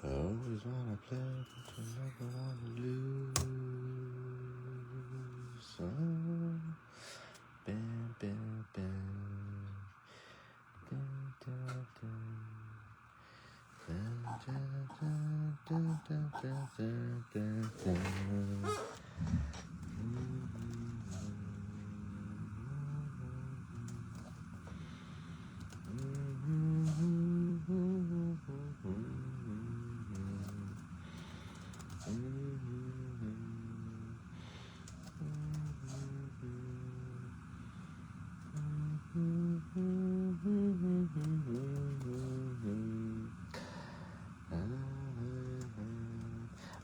Always wanna play, but you never wanna lose. Bam, bam, bam. Dun, dun, dun. Dun, dun, dun, dun, dun, dun, dun.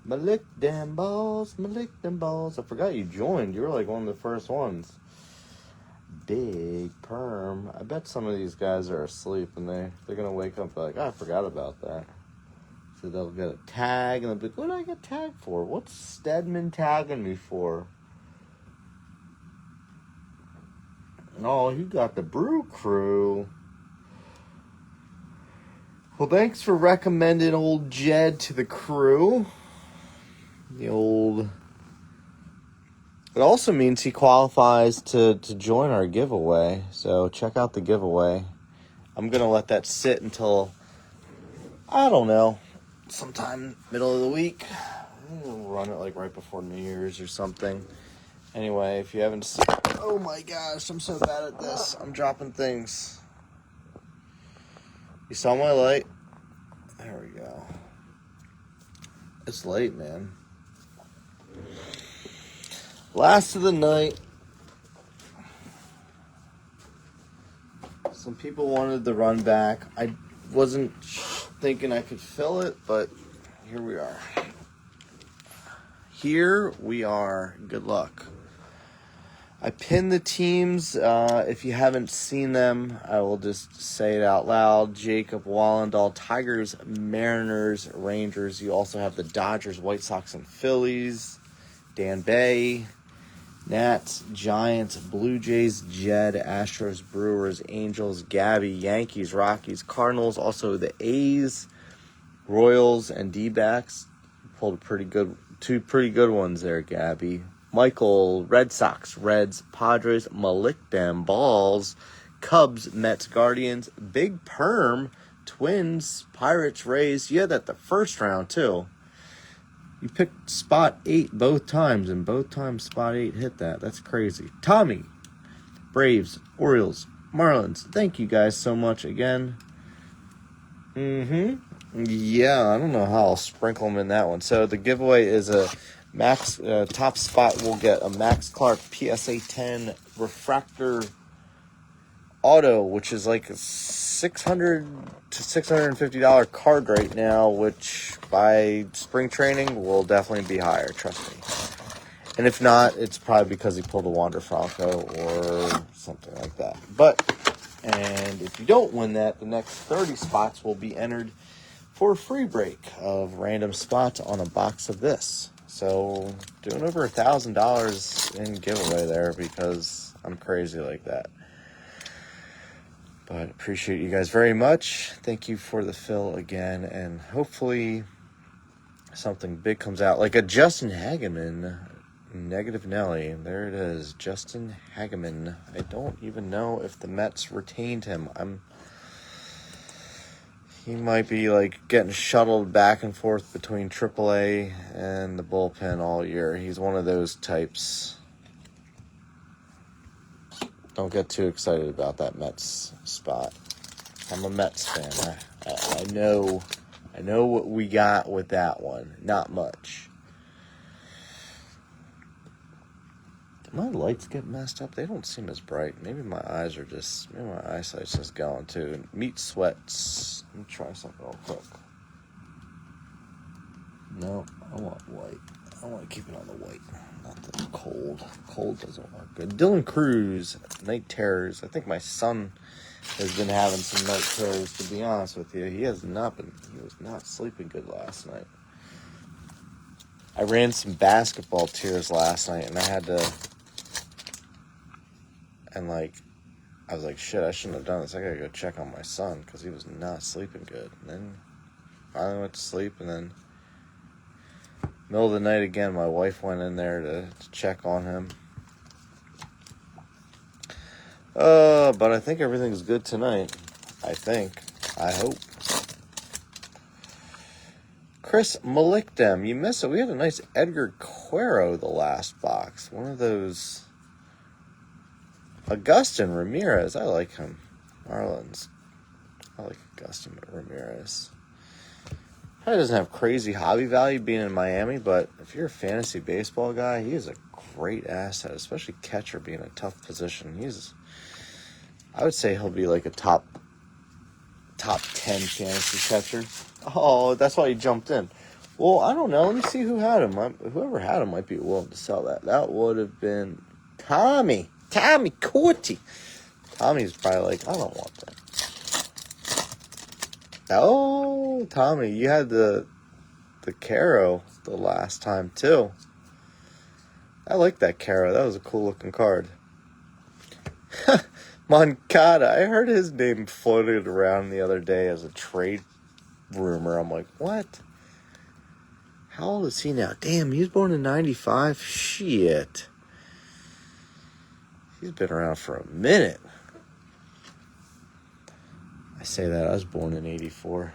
Malik them balls, Malik them balls. I forgot you joined. You were like one of the first ones. Big perm. I bet some of these guys are asleep and they're gonna wake up like, oh, I forgot about that. So they'll get a tag and they'll be like, what did I get tagged for? What's Stedman tagging me for? Oh, you got the Brew Crew. Well, thanks for recommending old Jed to the crew. It also means he qualifies to join our giveaway. So check out the giveaway. I'm going to let that sit until, I don't know, sometime middle of the week. We'll run it like right before New Year's or something. Anyway, if you haven't seen... Oh my gosh, I'm so bad at this. I'm dropping things. You saw my light? There we go. It's late, man. Last of the night. Some people wanted the run back. I wasn't thinking I could fill it, but here we are. Here we are. Good luck. I pinned the teams. If you haven't seen them, I will just say it out loud. Jacob Wallendahl, Tigers, Mariners, Rangers. You also have the Dodgers, White Sox, and Phillies. Dan Bay, Nats, Giants, Blue Jays, Jed, Astros, Brewers, Angels, Gabby, Yankees, Rockies, Cardinals. Also the A's, Royals, and D-backs. Pulled two pretty good ones there, Gabby. Michael, Red Sox, Reds, Padres, Malik them balls, Cubs, Mets, Guardians, Big Perm, Twins, Pirates, Rays. You had that the first round, too. You picked spot 8 both times, and both times spot 8 hit that. That's crazy. Tommy, Braves, Orioles, Marlins. Thank you guys so much again. Yeah, I don't know how I'll sprinkle them in that one. So the giveaway is a Max top spot will get a Max Clark PSA 10 refractor auto, which is like a $600 to $650 card right now, which by spring training will definitely be higher, trust me. And if not, it's probably because he pulled a Wander Franco or something like that. And if you don't win that, the next 30 spots will be entered for a free break of random spots on a box of this. So doing over $1,000 in giveaway there because I'm crazy like that. But appreciate you guys very much. Thank you for the fill again. And hopefully something big comes out. Like a Justin Hageman, Negative Nelly. There it is. Justin Hageman. I don't even know if the Mets retained him. He might be like getting shuttled back and forth between AAA and the bullpen all year. He's one of those types. Don't get too excited about that Mets spot. I'm a Mets fan. I know I know what we got with that one. Not much. Did my lights get messed up? They don't seem as bright. Maybe my eyesight's just going too. Meat sweats. Let me try something real quick. No, I want white. I want to keep it on the white. Not the cold. Cold doesn't work good. Dylan Cruz, night terrors. I think my son has been having some night terrors, to be honest with you. He was not sleeping good last night. I ran some basketball tiers last night, and I was like, shit, I shouldn't have done this. I gotta go check on my son, because he was not sleeping good. And then finally went to sleep, and then middle of the night again, my wife went in there to check on him. But I think everything's good tonight. I hope. Chris Malikdem, you missed it. We had a nice Edgar Cuero the last box. One of those. Agustin Ramirez. I like him. Marlins. I like Agustin Ramirez. Probably doesn't have crazy hobby value being in Miami, but if you're a fantasy baseball guy, he is a great asset, especially catcher being a tough position. I would say he'll be like a top 10 fantasy catcher. Oh, that's why he jumped in. Well, I don't know. Let me see who had him. Whoever had him might be willing to sell that. That would have been Tommy Corti. Tommy's probably like, I don't want that. Oh, Tommy, you had the Caro the last time, too. I like that Caro. That was a cool-looking card. Moncada. I heard his name floated around the other day as a trade rumor. I'm like, what? How old is he now? Damn, he was born in 95? Shit. He's been around for a minute. I say that. I was born in 84.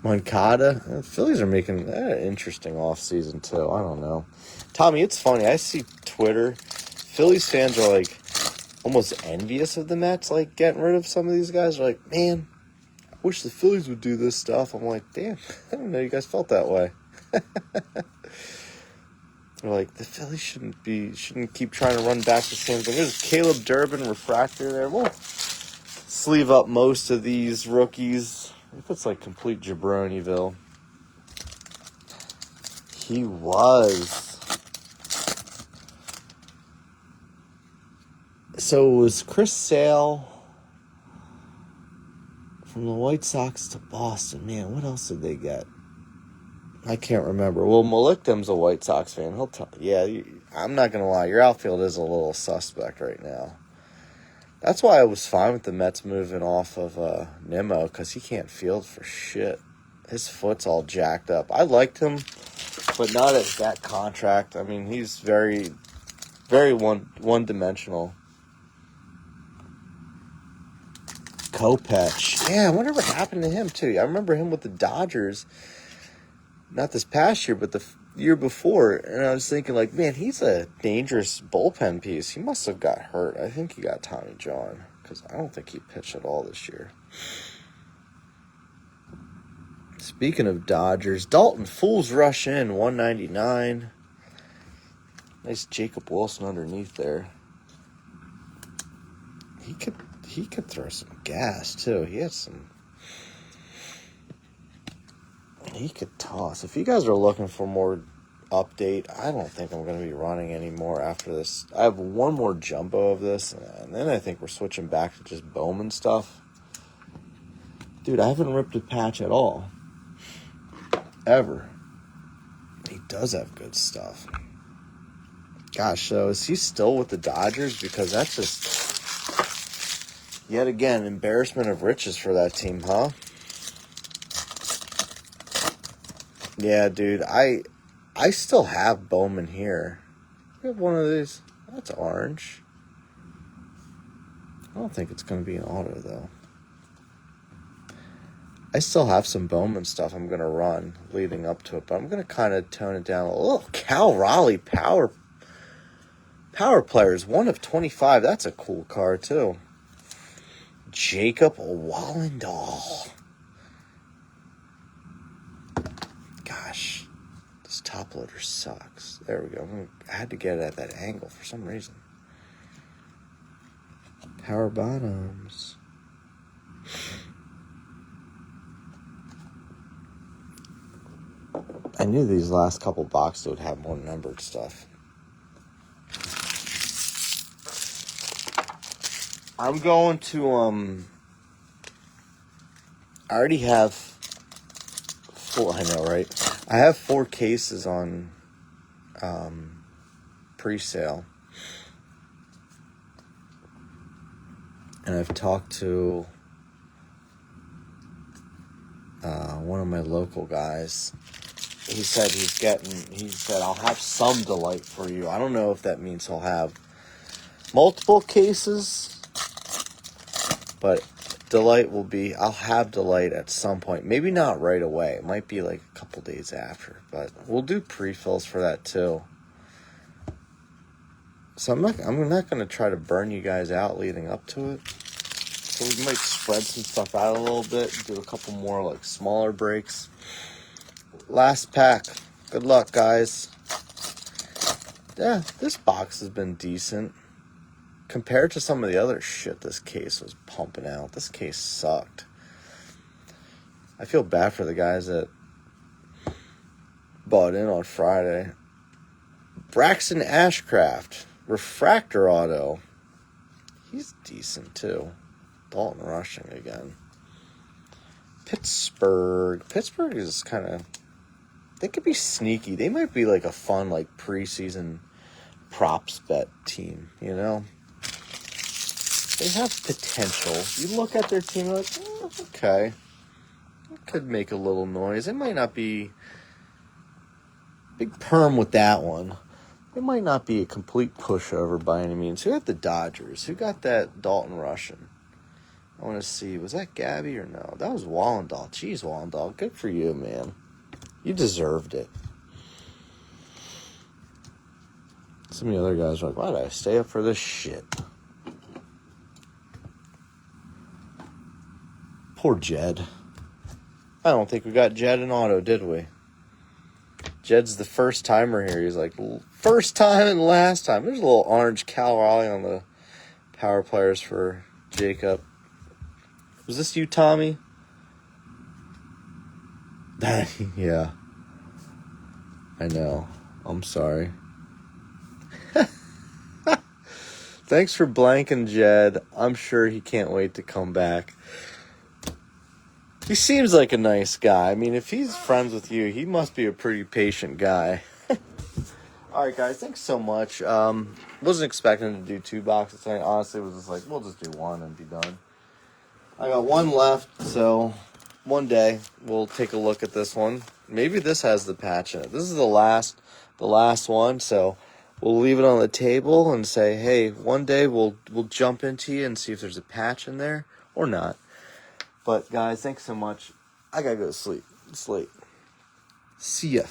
Moncada. The Phillies are making an interesting offseason, too. I don't know. Tommy, it's funny. I see Twitter. Phillies fans are like almost envious of the Mets, like getting rid of some of these guys. They're like, man, I wish the Phillies would do this stuff. I'm like, damn, I didn't know you guys felt that way. They're like, the Phillies shouldn't keep trying to run back the same thing. There's Caleb Durbin refractor there. We'll sleeve up most of these rookies. If it's like complete Jabronieville. He was. So it was Chris Sale from the White Sox to Boston. Man, what else did they get? I can't remember. Well, Malikdem's a White Sox fan. He'll tell. Yeah, I'm not gonna lie. Your outfield is a little suspect right now. That's why I was fine with the Mets moving off of Nimmo, because he can't field for shit. His foot's all jacked up. I liked him, but not at that contract. I mean, he's very, very one-dimensional. Kopech. Yeah, I wonder what happened to him, too. I remember him with the Dodgers. Not this past year, but the year before. And I was thinking, like, man, he's a dangerous bullpen piece. He must have got hurt. I think he got Tommy John, because I don't think he pitched at all this year. Speaking of Dodgers, Dalton Fools rush in, 199. Nice Jacob Wilson underneath there. He could throw some gas, too. He could toss. If you guys are looking for more update, I don't think I'm going to be running anymore after this. I have one more jumbo of this, and then I think we're switching back to just Bowman stuff. Dude, I haven't ripped a patch at all. Ever. He does have good stuff. Gosh, so is he still with the Dodgers? Because that's just, yet again, embarrassment of riches for that team, huh? Yeah, dude, I still have Bowman here. We have one of these. That's orange. I don't think it's going to be an auto, though. I still have some Bowman stuff I'm going to run leading up to it, but I'm going to kind of tone it down a little. Cal Raleigh power players, 1 of 25. That's a cool card, too. Jacob Wallendahl. top loader sucks. There we go. I had to get it at that angle for some reason. Power bottoms. I knew these last couple boxes would have more numbered stuff. I'm going to, I already have 4, I know, right? I have 4 cases on, pre-sale. And I've talked to, one of my local guys. He said, I'll have some Delight for you. I don't know if that means he'll have multiple cases, but I'll have Delight at some point. Maybe not right away. It might be like a couple days after, but we'll do pre-fills for that too. So I'm not going to try to burn you guys out leading up to it. So we might spread some stuff out a little bit, do a couple more like smaller breaks. Last pack. Good luck, guys. Yeah, this box has been decent. Compared to some of the other shit this case was pumping out, this case sucked. I feel bad for the guys that bought in on Friday. Braxton Ashcraft, refractor auto. He's decent too. Dalton Rushing again. Pittsburgh is kind of, they could be sneaky. They might be like a fun like preseason props bet team, you know? They have potential. You look at their team like, okay, it could make a little noise. It might not be big perm with that one. It might not be a complete pushover by any means. Who had the Dodgers? Who got that Dalton Rushing? I want to see. Was that Gabby or no? That was Wallendahl. Jeez, Wallendahl. Good for you, man. You deserved it. Some of the other guys are like, why did I stay up for this shit? Poor Jed. I don't think we got Jed in auto, did we? Jed's the first timer here. He's like, first time and last time. There's a little orange Cal Raleigh on the power players for Jacob. Was this you, Tommy? Yeah. I know. I'm sorry. Thanks for blanking Jed. I'm sure he can't wait to come back. He seems like a nice guy. I mean, if he's friends with you, he must be a pretty patient guy. All right, guys. Thanks so much. Wasn't expecting to do 2 boxes tonight. Honestly, was just like, we'll just do 1 and be done. I got 1 left, so one day we'll take a look at this one. Maybe this has the patch in it. This is the last one, so we'll leave it on the table and say, hey, one day we'll jump into you and see if there's a patch in there or not. But guys, thanks so much. I gotta go to sleep. It's late. See ya.